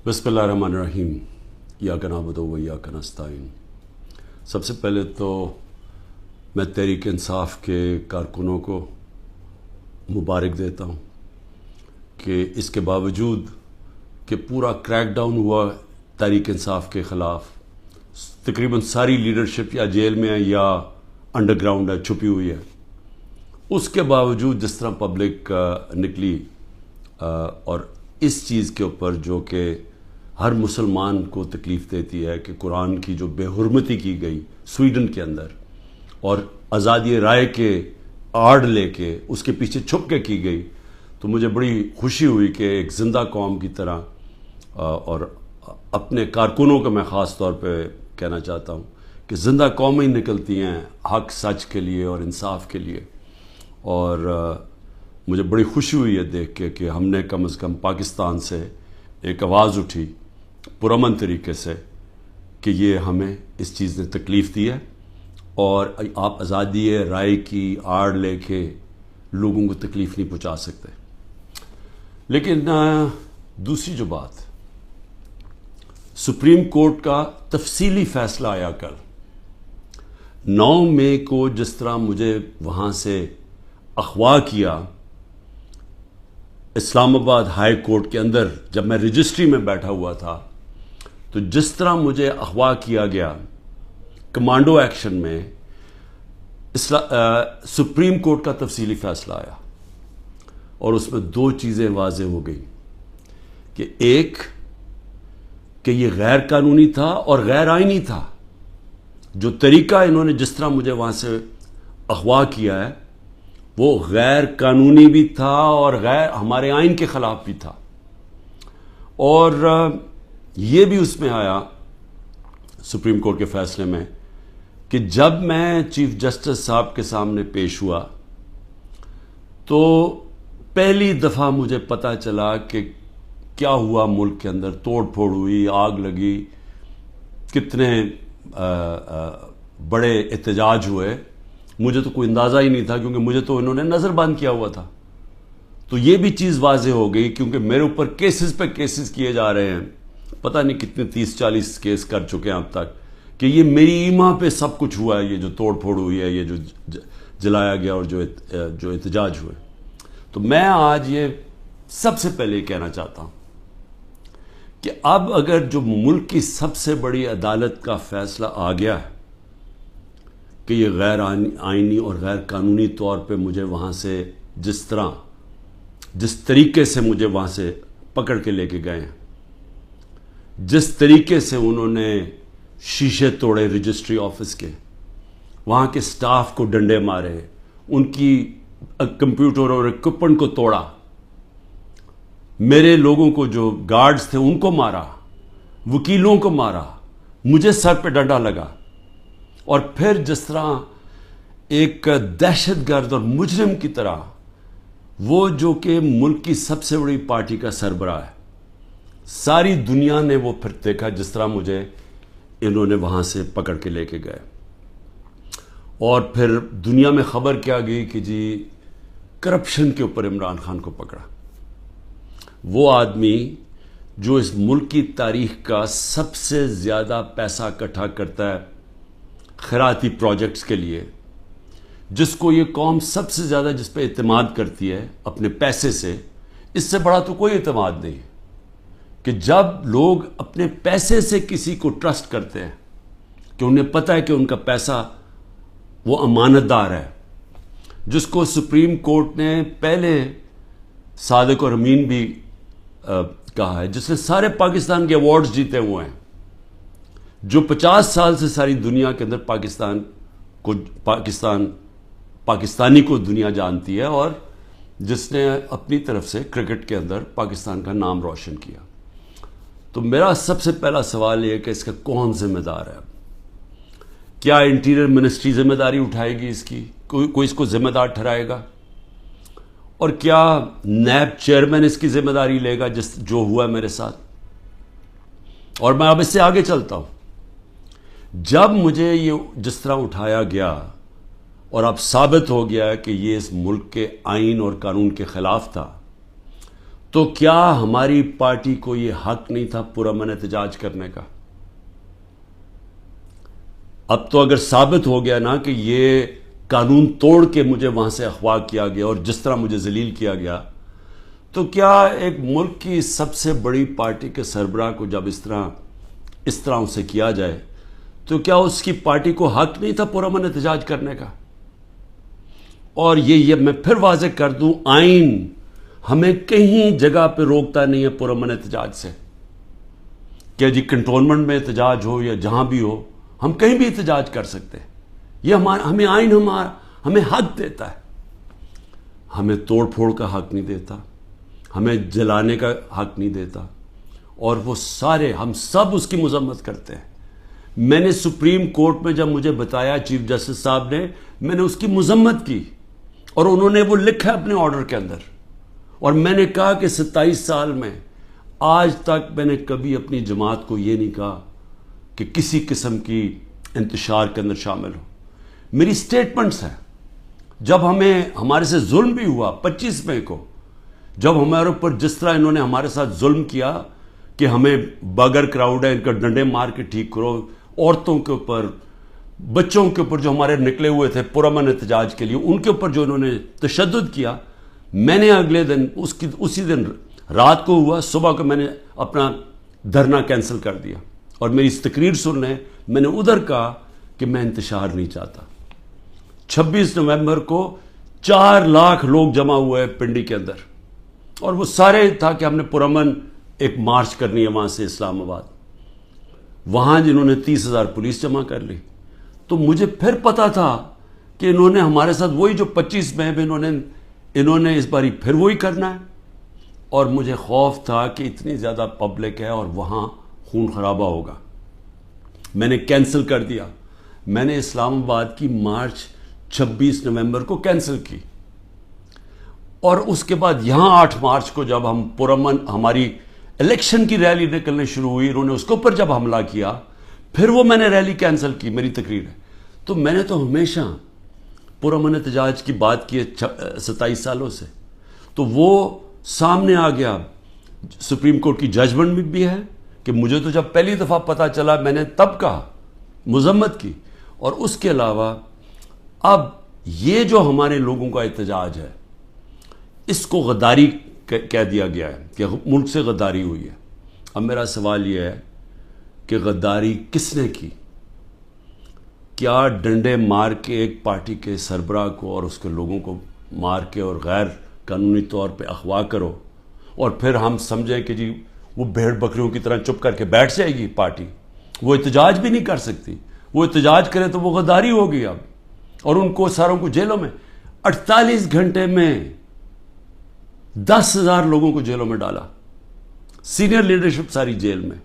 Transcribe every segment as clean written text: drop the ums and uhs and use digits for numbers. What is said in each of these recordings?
بسم اللہ الرحمن الرحیم ایاک نعبد و ایاک نستعین۔ سب سے پہلے تو میں تحریک انصاف کے کارکنوں کو مبارک دیتا ہوں کہ اس کے باوجود کہ پورا کریک ڈاؤن ہوا تحریک انصاف کے خلاف، تقریباً ساری لیڈرشپ یا جیل میں ہے یا انڈر گراؤنڈ ہے، چھپی ہوئی ہے، اس کے باوجود جس طرح پبلک نکلی اور اس چیز کے اوپر جو کہ ہر مسلمان کو تکلیف دیتی ہے کہ قرآن کی جو بے حرمتی کی گئی سویڈن کے اندر اور آزادی رائے کے آڑ لے کے اس کے پیچھے چھپ کے کی گئی، تو مجھے بڑی خوشی ہوئی کہ ایک زندہ قوم کی طرح اور اپنے کارکنوں کو میں خاص طور پہ کہنا چاہتا ہوں کہ زندہ قومیں نکلتی ہیں حق سچ کے لیے اور انصاف کے لیے، اور مجھے بڑی خوشی ہوئی ہے دیکھ کے کہ ہم نے کم از کم پاکستان سے ایک آواز اٹھی پرامن طریقے سے کہ یہ ہمیں اس چیز نے تکلیف دی ہے اور آپ آزادی رائے کی آڑ لے کے لوگوں کو تکلیف نہیں پہنچا سکتے۔ لیکن دوسری جو بات، سپریم کورٹ کا تفصیلی فیصلہ آیا کل 9 مئی کو، جس طرح مجھے وہاں سے اغوا کیا اسلام آباد ہائی کورٹ کے اندر جب میں رجسٹری میں بیٹھا ہوا تھا، تو جس طرح مجھے اغوا کیا گیا کمانڈو ایکشن میں، سپریم کورٹ کا تفصیلی فیصلہ آیا اور اس میں 2 چیزیں واضح ہو گئی کہ ایک کہ یہ غیر قانونی تھا اور غیر آئینی تھا، جو طریقہ انہوں نے جس طرح مجھے وہاں سے اغوا کیا ہے وہ غیر قانونی بھی تھا اور غیر ہمارے آئین کے خلاف بھی تھا۔ اور یہ بھی اس میں آیا سپریم کورٹ کے فیصلے میں کہ جب میں چیف جسٹس صاحب کے سامنے پیش ہوا تو پہلی دفعہ مجھے پتہ چلا کہ کیا ہوا ملک کے اندر، توڑ پھوڑ ہوئی، آگ لگی، کتنے بڑے احتجاج ہوئے، مجھے تو کوئی اندازہ ہی نہیں تھا کیونکہ مجھے تو انہوں نے نظر بند کیا ہوا تھا۔ تو یہ بھی چیز واضح ہو گئی کیونکہ میرے اوپر کیسز پہ کیسز کیے جا رہے ہیں، پتہ نہیں کتنے 30-40 کیس کر چکے ہیں اب تک، کہ یہ میری ایما پہ سب کچھ ہوا ہے، یہ جو توڑ پھوڑ ہوئی ہے، یہ جو جلایا گیا اور جو احتجاج ہوئے۔ تو میں آج یہ سب سے پہلے کہنا چاہتا ہوں کہ اب اگر جو ملک کی سب سے بڑی عدالت کا فیصلہ آ گیا ہے کہ یہ غیر آئینی اور غیر قانونی طور پہ مجھے وہاں سے جس طریقے سے مجھے وہاں سے پکڑ کے لے کے گئے ہیں، جس طریقے سے انہوں نے شیشے توڑے رجسٹری آفس کے، وہاں کے سٹاف کو ڈنڈے مارے، ان کی کمپیوٹر اور اکوپمنٹ کو توڑا، میرے لوگوں کو جو گارڈز تھے ان کو مارا، وکیلوں کو مارا، مجھے سر پہ ڈنڈا لگا، اور پھر جس طرح ایک دہشت گرد اور مجرم کی طرح وہ جو کہ ملک کی سب سے بڑی پارٹی کا سربراہ ہے، ساری دنیا نے وہ پھر دیکھا جس طرح مجھے انہوں نے وہاں سے پکڑ کے لے کے گئے، اور پھر دنیا میں خبر کیا گئی کہ جی کرپشن کے اوپر عمران خان کو پکڑا، وہ آدمی جو اس ملک کی تاریخ کا سب سے زیادہ پیسہ اکٹھا کرتا ہے خیراتی پروجیکٹس کے لیے، جس کو یہ قوم سب سے زیادہ جس پہ اعتماد کرتی ہے اپنے پیسے سے، اس سے بڑا تو کوئی اعتماد نہیں کہ جب لوگ اپنے پیسے سے کسی کو ٹرسٹ کرتے ہیں کہ انہیں پتہ ہے کہ ان کا پیسہ وہ امانت دار ہے، جس کو سپریم کورٹ نے پہلے صادق اور امین بھی کہا ہے، جس نے سارے پاکستان کے ایوارڈز جیتے ہوئے ہیں، جو 50 سال سے ساری دنیا کے اندر پاکستانی کو دنیا جانتی ہے، اور جس نے اپنی طرف سے کرکٹ کے اندر پاکستان کا نام روشن کیا۔ تو میرا سب سے پہلا سوال یہ ہے کہ اس کا کون ذمہ دار ہے؟ کیا انٹیریئر منسٹری ذمہ داری اٹھائے گی اس کی؟ کوئی اس کو ذمہ دار ٹھہرائے گا؟ اور کیا نیب چیئرمین اس کی ذمہ داری لے گا جو ہوا میرے ساتھ؟ اور میں اب اس سے آگے چلتا ہوں، جب مجھے یہ جس طرح اٹھایا گیا اور اب ثابت ہو گیا کہ یہ اس ملک کے آئین اور قانون کے خلاف تھا، تو کیا ہماری پارٹی کو یہ حق نہیں تھا پرامن احتجاج کرنے کا؟ اب تو اگر ثابت ہو گیا نا کہ یہ قانون توڑ کے مجھے وہاں سے اغوا کیا گیا اور جس طرح مجھے ذلیل کیا گیا، تو کیا ایک ملک کی سب سے بڑی پارٹی کے سربراہ کو جب اس طرح اسے کیا جائے تو کیا اس کی پارٹی کو حق نہیں تھا پرامن احتجاج کرنے کا؟ اور یہ میں پھر واضح کر دوں، آئین ہمیں کہیں جگہ پہ روکتا نہیں ہے پرامن احتجاج سے، کہ جی کنٹونمنٹ میں احتجاج ہو یا جہاں بھی ہو، ہم کہیں بھی احتجاج کر سکتے ہیں۔ یہ ہمیں آئین ہمیں حق دیتا ہے، ہمیں توڑ پھوڑ کا حق نہیں دیتا، ہمیں جلانے کا حق نہیں دیتا، اور وہ سارے ہم سب اس کی مذمت کرتے ہیں۔ میں نے سپریم کورٹ میں جب مجھے بتایا چیف جسٹس صاحب نے، میں نے اس کی مذمت کی، اور انہوں نے وہ لکھا اپنے آرڈر کے اندر، اور میں نے کہا کہ 27 سال میں آج تک میں نے کبھی اپنی جماعت کو یہ نہیں کہا کہ کسی قسم کی انتشار کے اندر شامل ہو۔ میری سٹیٹمنٹس ہیں، جب ہمارے سے ظلم بھی ہوا 25 مئی کو، جب ہمارے اوپر جس طرح انہوں نے ہمارے ساتھ ظلم کیا کہ ہمیں بگر کراؤڈ ہے ان کا ڈنڈے مار کے ٹھیک کرو، عورتوں کے اوپر، بچوں کے اوپر جو ہمارے نکلے ہوئے تھے پرامن احتجاج کے لیے، ان کے اوپر جو انہوں نے تشدد کیا، میں نے اگلے دن اسی دن رات کو ہوا، صبح کو میں نے اپنا دھرنا کینسل کر دیا، اور میری اس تقریر سن رہے ہیں، میں نے ادھر کہا کہ میں انتشار نہیں چاہتا۔ 26 نومبر کو 4 لاکھ لوگ جمع ہوئے پنڈی کے اندر، اور وہ سارے تھا کہ ہم نے پرامن ایک مارچ کرنی ہے وہاں سے اسلام آباد، وہاں جنہوں نے 30,000 پولیس جمع کر لی۔ تو مجھے پھر پتا تھا کہ انہوں نے ہمارے ساتھ وہی جو 25 مئی میں انہوں نے اس باری پھر وہی کرنا ہے، اور مجھے خوف تھا کہ اتنی زیادہ پبلک ہے اور وہاں خون خرابہ ہوگا۔ میں نے کینسل کر دیا، میں نے اسلام آباد کی مارچ 26 نومبر کو کینسل کی، اور اس کے بعد یہاں 8 مارچ کو جب ہم پرامن ہماری الیکشن کی ریلی نکلنے شروع ہوئی، انہوں نے اس کے اوپر جب حملہ کیا، پھر وہ میں نے ریلی کینسل کی، میری تقریر ہے۔ تو میں نے تو ہمیشہ پرامن احتجاج کی بات کی ہے 27 سالوں سے، تو وہ سامنے آ گیا، سپریم کورٹ کی ججمنٹ بھی ہے کہ مجھے تو جب پہلی دفعہ پتا چلا میں نے تب کہا، مذمت کی۔ اور اس کے علاوہ اب یہ جو ہمارے لوگوں کا احتجاج ہے، اس کو غداری کہہ دیا گیا ہے کہ ملک سے غداری ہوئی ہے۔ اب میرا سوال یہ ہے کہ غداری کس نے کی؟ کیا ڈنڈے مار کے ایک پارٹی کے سربراہ کو اور اس کے لوگوں کو مار کے اور غیر قانونی طور پہ اغوا کرو، اور پھر ہم سمجھیں کہ جی وہ بھیڑ بکریوں کی طرح چپ کر کے بیٹھ جائے گی پارٹی؟ وہ احتجاج بھی نہیں کر سکتی، وہ احتجاج کرے تو وہ غداری ہوگی اب، اور ان کو ساروں کو جیلوں میں 48 گھنٹے میں 10,000 لوگوں کو جیلوں میں ڈالا، سینئر لیڈرشپ ساری جیل میں،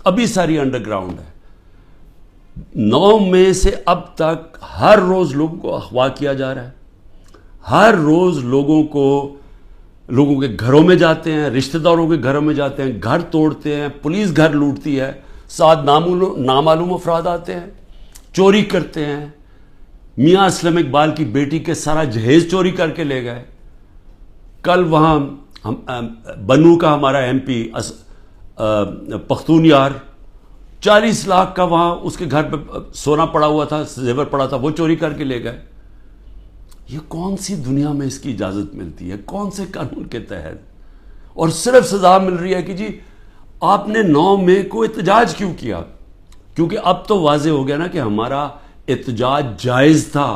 ابھی ساری انڈر گراؤنڈ ہے۔ 9 مئی سے اب تک ہر روز لوگوں کو اغوا کیا جا رہا ہے، ہر روز لوگوں کے گھروں میں جاتے ہیں، رشتہ داروں کے گھروں میں جاتے ہیں، گھر توڑتے ہیں، پولیس گھر لوٹتی ہے، ساتھ نامعلوم افراد آتے ہیں، چوری کرتے ہیں۔ میاں اسلم اقبال کی بیٹی کے سارا جہیز چوری کر کے لے گئے۔ کل وہاں بنو کا ہمارا ایم پی پختون یار 40 لاکھ کا وہاں اس کے گھر پہ سونا پڑا ہوا تھا، زیور پڑا تھا، وہ چوری کر کے لے گئے۔ یہ کون سی دنیا میں اس کی اجازت ملتی ہے؟ کون سے قانون کے تحت؟ اور صرف سزا مل رہی ہے کہ جی آپ نے 9 مئی کو احتجاج کیوں کیا؟ کیونکہ اب تو واضح ہو گیا نا کہ ہمارا احتجاج جائز تھا،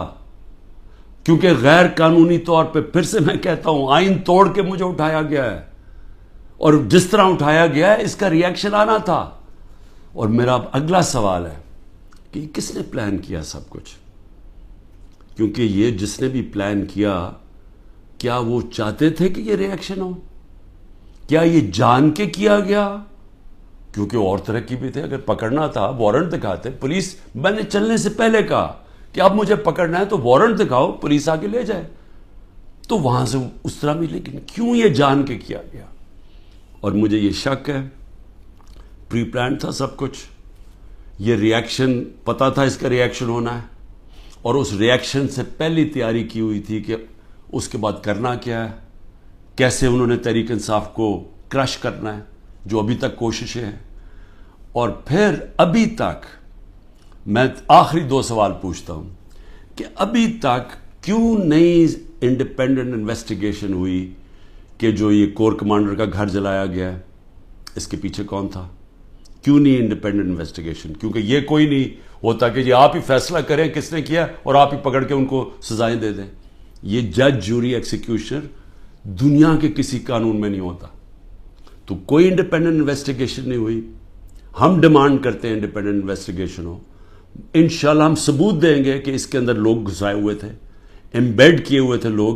کیونکہ غیر قانونی طور پہ، پھر سے میں کہتا ہوں، آئین توڑ کے مجھے اٹھایا گیا ہے، اور جس طرح اٹھایا گیا ہے اس کا ریئیکشن آنا تھا۔ اور میرا اگلا سوال ہے کہ کس نے پلان کیا سب کچھ؟ کیونکہ یہ جس نے بھی پلان کیا، کیا وہ چاہتے تھے کہ یہ ریئیکشن ہو؟ کیا یہ جان کے کیا گیا؟ کیونکہ اور طرح کی بھی تھے، اگر پکڑنا تھا وارنٹ دکھاتے پولیس، میں نے چلنے سے پہلے کہا کہ اب مجھے پکڑنا ہے تو وارنٹ دکھاؤ، پولیس آ کے لے جائے، تو وہاں سے اس طرح بھی، لیکن کیوں یہ جان کے کیا گیا؟ اور مجھے یہ شک ہے پری پلان تھا سب کچھ، یہ ریئیکشن پتا تھا اس کا ریئیکشن ہونا ہے، اور اس ریئیکشن سے پہلی تیاری کی ہوئی تھی کہ اس کے بعد کرنا کیا ہے، کیسے انہوں نے تحریک انصاف کو کرش کرنا ہے، جو ابھی تک کوششیں ہیں. اور پھر ابھی تک میں آخری 2 سوال پوچھتا ہوں کہ ابھی تک کیوں نہیں انڈیپینڈنٹ انویسٹیگیشن ہوئی کہ جو یہ کور کمانڈر کا گھر جلایا گیا ہے اس کے پیچھے کون تھا؟ کیوں نہیں انڈیپینڈنٹ انویسٹیگیشن؟ کیونکہ یہ کوئی نہیں ہوتا کہ جی آپ ہی فیصلہ کریں کس نے کیا اور آپ ہی پکڑ کے ان کو سزائیں دے دیں. یہ جج جوری ایکسیکیوشنر دنیا کے کسی قانون میں نہیں ہوتا. تو کوئی انڈیپینڈنٹ انویسٹیگیشن نہیں ہوئی. ہم ڈیمانڈ کرتے ہیں انڈیپینڈنٹ انویسٹیگیشن ہو. انشاءاللہ ہم ثبوت دیں گے کہ اس کے اندر لوگ گھسائے ہوئے تھے، ایمبیڈ کیے ہوئے تھے لوگ.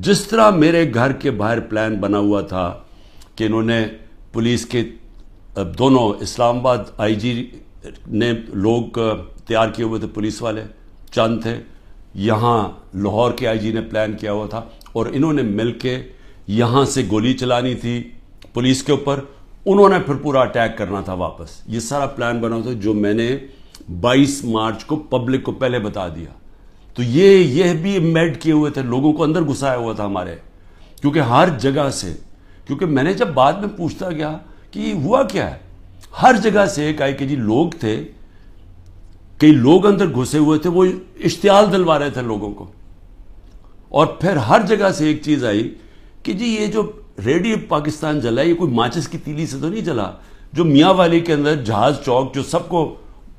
جس طرح میرے گھر کے باہر پلان بنا ہوا تھا کہ انہوں نے پولیس کے دونوں اسلام آباد آئی جی نے لوگ تیار کیے ہوئے تھے، پولیس والے چند تھے، یہاں لاہور کے آئی جی نے پلان کیا ہوا تھا، اور انہوں نے مل کے یہاں سے گولی چلانی تھی پولیس کے اوپر، انہوں نے پھر پورا اٹیک کرنا تھا واپس. یہ سارا پلان بنا ہوا تھا جو میں نے 22 مارچ کو پبلک کو پہلے بتا دیا. تو یہ بھی میڈ کیے ہوئے تھے، لوگوں کو اندر گھسایا ہوا تھا ہمارے، کیونکہ ہر جگہ سے، کیونکہ میں نے جب بعد میں پوچھتا گیا کہ یہ ہوا کیا ہے، ہر جگہ سے ایک آئی کہ جی لوگ تھے، کئی لوگ اندر گھسے ہوئے تھے، وہ اشتعال دلوا رہے تھے لوگوں کو. اور پھر ہر جگہ سے ایک چیز آئی کہ جی یہ جو ریڈیو پاکستان جلا ہے یہ کوئی ماچس کی تیلی سے تو نہیں جلا. جو میاں والی کے اندر جہاز چوک جو سب کو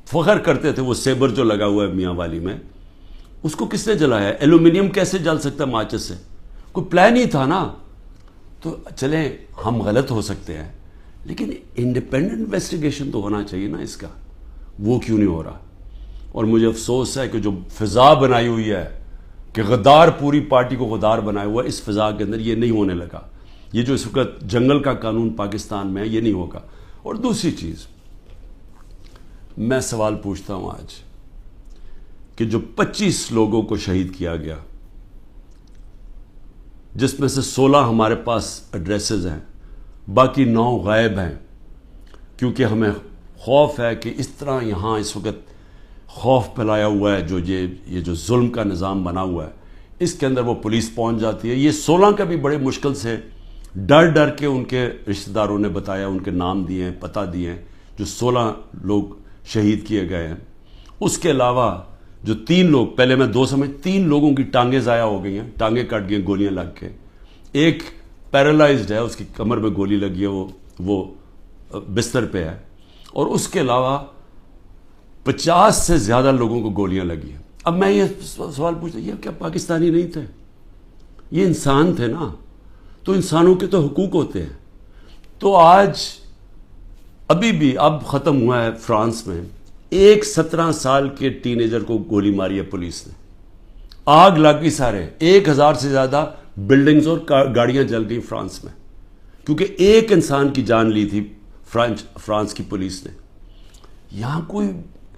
فخر کرتے تھے، وہ سیبر جو لگا ہوا ہے میاں والی میں، اس کو کس نے جلایا ہے؟ ایلومینیم کیسے جل سکتا ہے ماچس سے؟ کوئی پلان ہی تھا نا. تو چلیں ہم غلط ہو سکتے ہیں، لیکن انڈیپینڈنٹ انویسٹیگیشن تو ہونا چاہیے نا اس کا. وہ کیوں نہیں ہو رہا؟ اور مجھے افسوس ہے کہ جو فضا بنائی ہوئی ہے کہ غدار پوری پارٹی کو غدار بنایا ہوا ہے، اس فضا کے اندر یہ نہیں ہونے لگا. یہ جو اس وقت جنگل کا قانون پاکستان میں ہے یہ نہیں ہوگا. اور دوسری چیز میں سوال پوچھتا ہوں آج کہ جو 25 لوگوں کو شہید کیا گیا، جس میں سے 16 ہمارے پاس ایڈریسز ہیں، باقی 9 غائب ہیں، کیونکہ ہمیں خوف ہے کہ اس طرح یہاں اس وقت خوف پھیلایا ہوا ہے، جو یہ جو ظلم کا نظام بنا ہوا ہے اس کے اندر وہ پولیس پہنچ جاتی ہے. یہ 16 کا بھی بڑے مشکل سے ڈر کے ان کے رشتہ داروں نے بتایا، ان کے نام دیے ہیں، پتہ دیے ہیں، جو 16 لوگ شہید کیے گئے ہیں. اس کے علاوہ جو 3 لوگ، پہلے میں 2 سمجھ، 3 لوگوں کی ٹانگیں ضائع ہو گئی ہیں، ٹانگیں کٹ گئی گولیاں لگ کے. ایک پیرالائزڈ ہے، اس کی کمر میں گولی لگی ہے، وہ بستر پہ ہے. اور اس کے علاوہ 50 سے زیادہ لوگوں کو گولیاں لگی ہیں. اب میں یہ سوال پوچھتا ہوں، یہ کیا پاکستانی نہیں تھے؟ یہ انسان تھے نا. تو انسانوں کے تو حقوق ہوتے ہیں. تو آج ابھی بھی اب ختم ہوا ہے فرانس میں، ایک 17 سال کے ٹین ایجر کو گولی ماری ہے پولیس نے، آگ لگ گئی، سارے 1000 سے زیادہ بلڈنگز اور گاڑیاں جل گئی فرانس میں، کیونکہ ایک انسان کی جان لی تھی فرانس کی پولیس نے. یہاں کوئی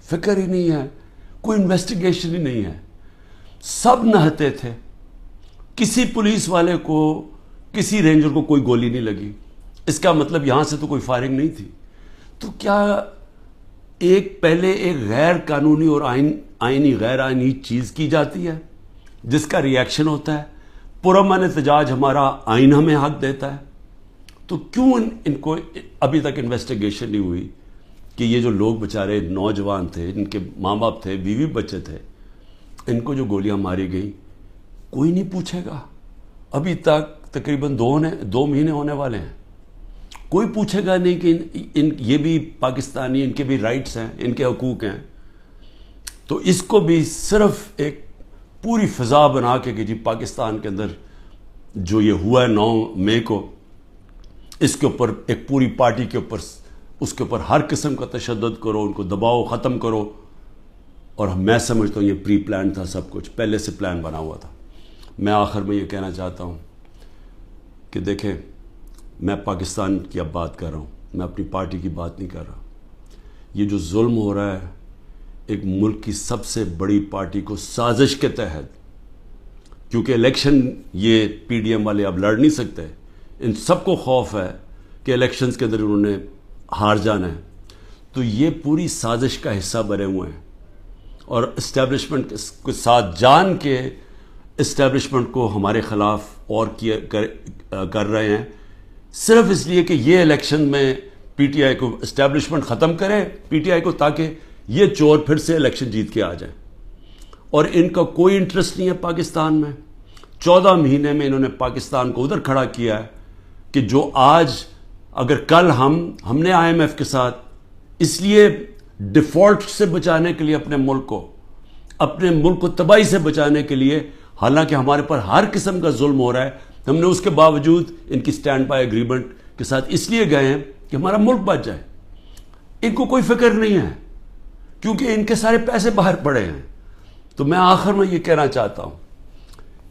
فکر ہی نہیں ہے، کوئی انویسٹیگیشن ہی نہیں ہے. سب نہتے تھے، کسی پولیس والے کو، کسی رینجر کو کوئی گولی نہیں لگی. اس کا مطلب یہاں سے تو کوئی فائرنگ نہیں تھی. تو کیا پہلے ایک غیر قانونی اور آئینی غیر آئینی چیز کی جاتی ہے جس کا ریئیکشن ہوتا ہے؟ پرامن احتجاج ہمارا آئین ہمیں حق دیتا ہے. تو کیوں ان کو ابھی تک انویسٹیگیشن نہیں ہوئی کہ یہ جو لوگ بیچارے نوجوان تھے، ان کے ماں باپ تھے، بیوی بچے تھے، ان کو جو گولیاں ماری گئیں کوئی نہیں پوچھے گا. ابھی تک تقریباً 2 مہینے ہونے والے ہیں، کوئی پوچھے گا نہیں کہ یہ بھی پاکستانی، ان کے بھی رائٹس ہیں، ان کے حقوق ہیں. تو اس کو بھی صرف ایک پوری فضا بنا کے کہ جی پاکستان کے اندر جو یہ ہوا ہے 9 مئی کو، اس کے اوپر ایک پوری پارٹی کے اوپر، اس کے اوپر ہر قسم کا تشدد کرو، ان کو دباؤ، ختم کرو. اور میں سمجھتا ہوں یہ پری پلان تھا، سب کچھ پہلے سے پلان بنا ہوا تھا. میں آخر میں یہ کہنا چاہتا ہوں کہ دیکھیں، میں پاکستان کی اب بات کر رہا ہوں، میں اپنی پارٹی کی بات نہیں کر رہا. یہ جو ظلم ہو رہا ہے ایک ملک کی سب سے بڑی پارٹی کو سازش کے تحت، کیونکہ الیکشن یہ پی ڈی ایم والے اب لڑ نہیں سکتے، ان سب کو خوف ہے کہ الیکشنز کے اندر انہوں نے ہار جانا ہے. تو یہ پوری سازش کا حصہ بنے ہوئے ہیں اور اسٹیبلشمنٹ کے ساتھ جان کے اسٹیبلشمنٹ کو ہمارے خلاف اور کر رہے ہیں، صرف اس لیے کہ یہ الیکشن میں پی ٹی آئی کو اسٹیبلشمنٹ ختم کرے پی ٹی آئی کو، تاکہ یہ چور پھر سے الیکشن جیت کے آ جائیں. اور ان کا کوئی انٹرسٹ نہیں ہے پاکستان میں. 14 مہینے میں انہوں نے پاکستان کو ادھر کھڑا کیا ہے کہ جو آج اگر کل ہم نے آئی ایم ایف کے ساتھ اس لیے ڈیفالٹ سے بچانے کے لیے اپنے ملک کو تباہی سے بچانے کے لیے، حالانکہ ہمارے پر ہر قسم کا ظلم ہو رہا ہے، ہم نے اس کے باوجود ان کی سٹینڈ بائی ایگریمنٹ کے ساتھ اس لیے گئے ہیں کہ ہمارا ملک بچ جائے. ان کو کوئی فکر نہیں ہے کیونکہ ان کے سارے پیسے باہر پڑے ہیں. تو میں آخر میں یہ کہنا چاہتا ہوں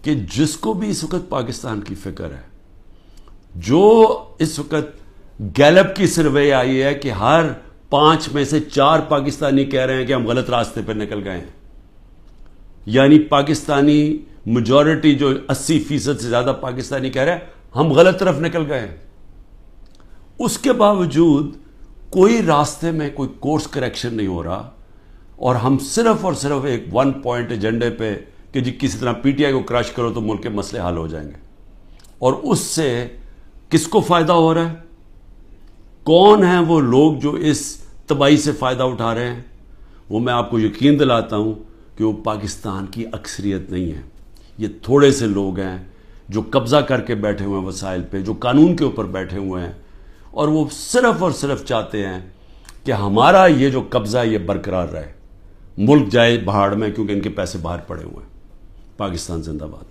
کہ جس کو بھی اس وقت پاکستان کی فکر ہے، جو اس وقت گیلپ کی سروے آئی ہے کہ ہر 5 میں سے 4 پاکستانی کہہ رہے ہیں کہ ہم غلط راستے پر نکل گئے ہیں، یعنی پاکستانی میجورٹی جو 80% سے زیادہ پاکستانی کہہ رہے ہیں ہم غلط طرف نکل گئے ہیں، اس کے باوجود کوئی راستے میں کوئی کورس کریکشن نہیں ہو رہا، اور ہم صرف اور صرف ایک 1 پوائنٹ ایجنڈے پہ کہ جی کسی طرح پی ٹی آئی کو کرش کرو تو ملک کے مسئلے حل ہو جائیں گے. اور اس سے کس کو فائدہ ہو رہا ہے؟ کون ہیں وہ لوگ جو اس تباہی سے فائدہ اٹھا رہے ہیں؟ وہ میں آپ کو یقین دلاتا ہوں کہ وہ پاکستان کی اکثریت نہیں ہے. یہ تھوڑے سے لوگ ہیں جو قبضہ کر کے بیٹھے ہوئے ہیں وسائل پہ، جو قانون کے اوپر بیٹھے ہوئے ہیں، اور وہ صرف اور صرف چاہتے ہیں کہ ہمارا یہ جو قبضہ یہ برقرار رہے، ملک جائے بہاڑ میں، کیونکہ ان کے پیسے باہر پڑے ہوئے ہیں. پاکستان زندہ باد.